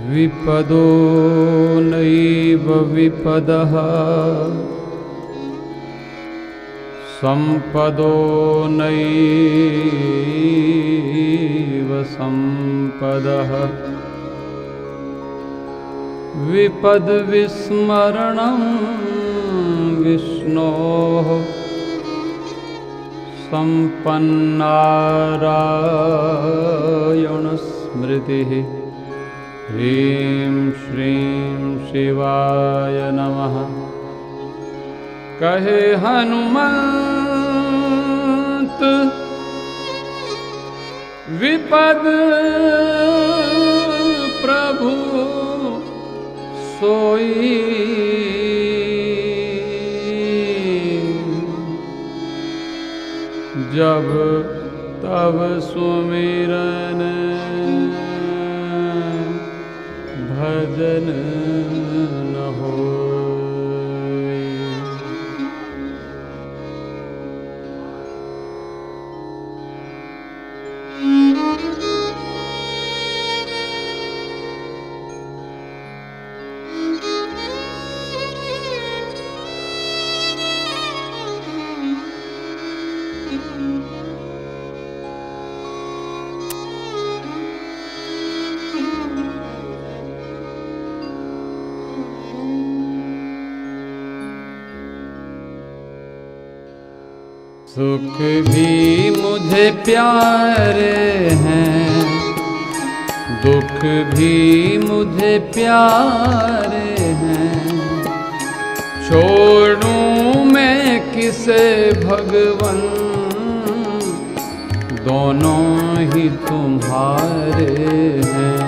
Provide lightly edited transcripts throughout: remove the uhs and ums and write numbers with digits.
विपदो नैव विपदः संपदो नैव संपदः विपद विस्मरणं विष्णोः संपन्नारायण स्मृतिः। ह्रीं श्रीं शिवाय नमः। कहे हनुमंत विपद प्रभु सोई, जब तब सुमिरन भजन न होय। सुख भी मुझे प्यारे हैं, दुख भी मुझे प्यारे हैं। छोड़ूं मैं किसे भगवन, दोनों ही तुम्हारे हैं।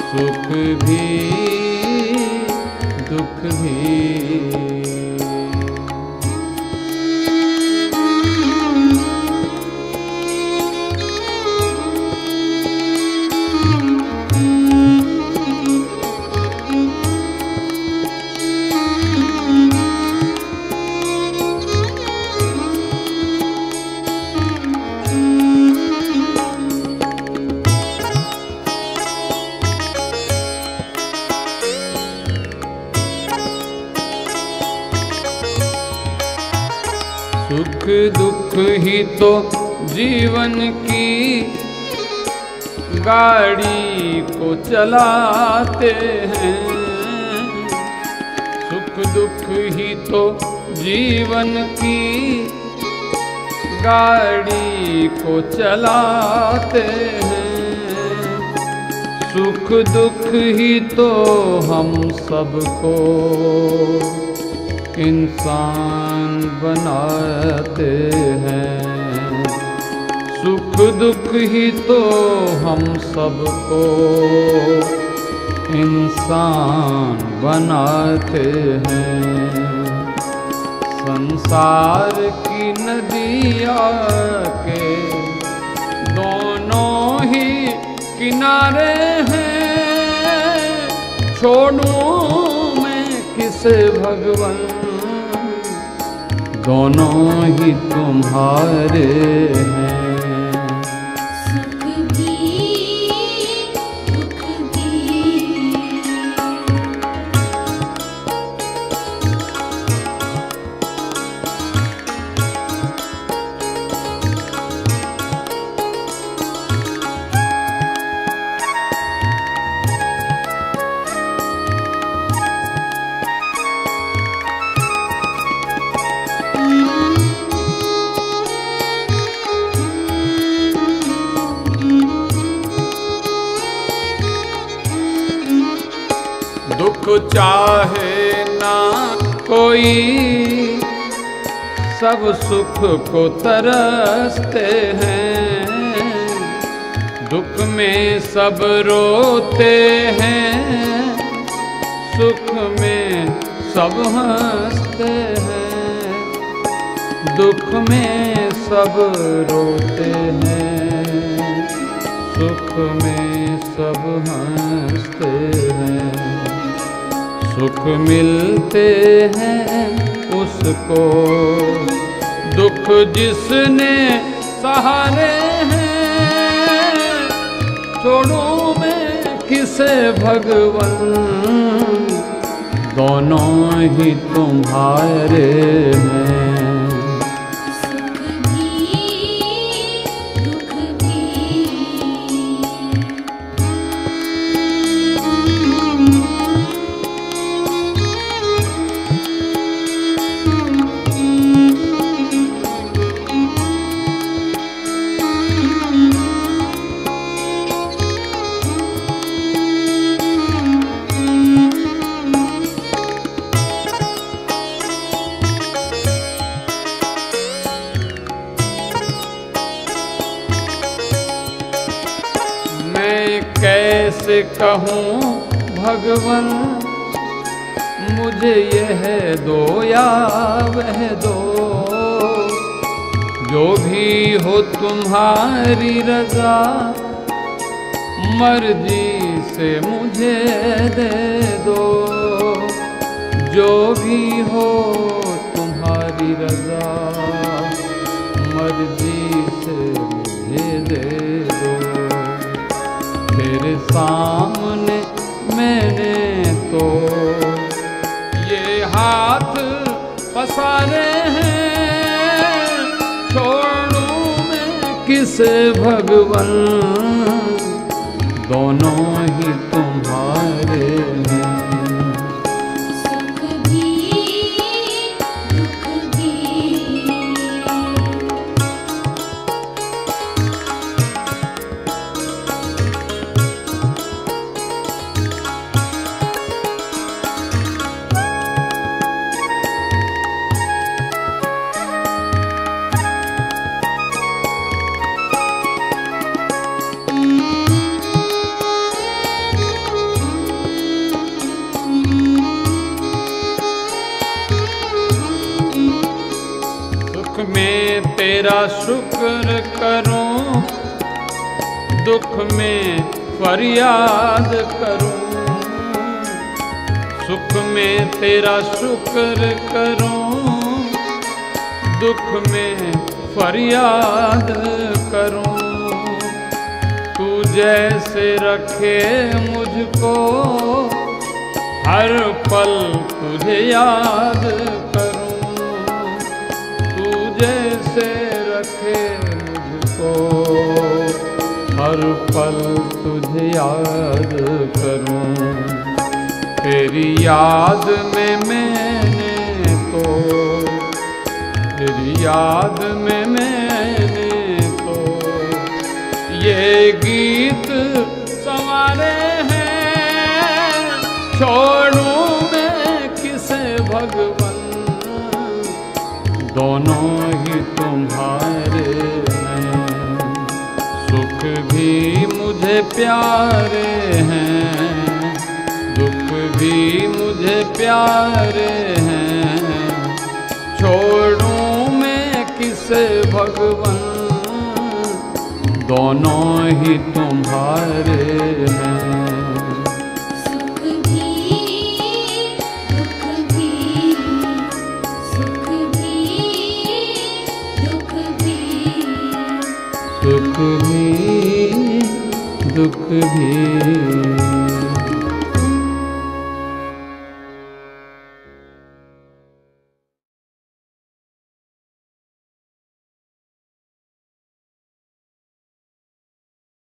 सुख भी दुख भी सुख दुख ही तो जीवन की गाड़ी को चलाते हैं। सुख दुख ही तो जीवन की गाड़ी को चलाते हैं। सुख दुख ही तो हम सबको इंसान बनाते हैं। सुख दुख ही तो हम सबको इंसान बनाते हैं। संसार की नदिया के दोनों ही किनारे हैं। छोड़ूं मैं किसे भगवन, दोनों ही तुम्हारे हैं। सुख भी दुख भी दुख चाहे ना कोई, सब सुख को तरसते हैं। दुख में सब रोते हैं, सुख में सब हंसते हैं। दुख में सब रोते हैं, सुख में सब हंसते हैं। सुख मिलते हैं उसको, दुख जिसने सहारे हैं। छोड़ूं मैं किसे भगवन, दोनों ही तुम्हारे हैं। सुख भी दुख भी। कैसे कहूँ भगवन, मुझे यह दो या वह दो। जो भी हो तुम्हारी रजा, मर्जी से मुझे दे दो। जो भी हो तुम्हारी रजा, मर्जी से मुझे दे दो। तेरे सामने मैंने तो ये हाथ पसारे हैं। छोड़ूं मैं किसे भगवन, दोनों ही तुम्हारे हैं। सुख भी दुख भी। सुख में तेरा शुक्र करूं, दुख में फरियाद करूं। सुख में तेरा शुक्र करूं, दुख में फरियाद करूं। तू जैसे रखे मुझको, हर पल तुझे याद करूं। जैसे रखे मुझको, हर पल तुझे याद करूं। तेरी याद में मैंने तो, तेरी याद में मैंने तो ये गीत संवारे हैं। छोड़ूं मैं किसे भगवन, दोनों ही तुम्हारे हैं। सुख भी मुझे प्यारे हैं, दुख भी मुझे प्यारे हैं। छोड़ूं मैं किसे भगवन, दोनों ही तुम्हारे हैं। सुख भी दुख भी। सुख भी दुख भी। सुख भी दुख भी।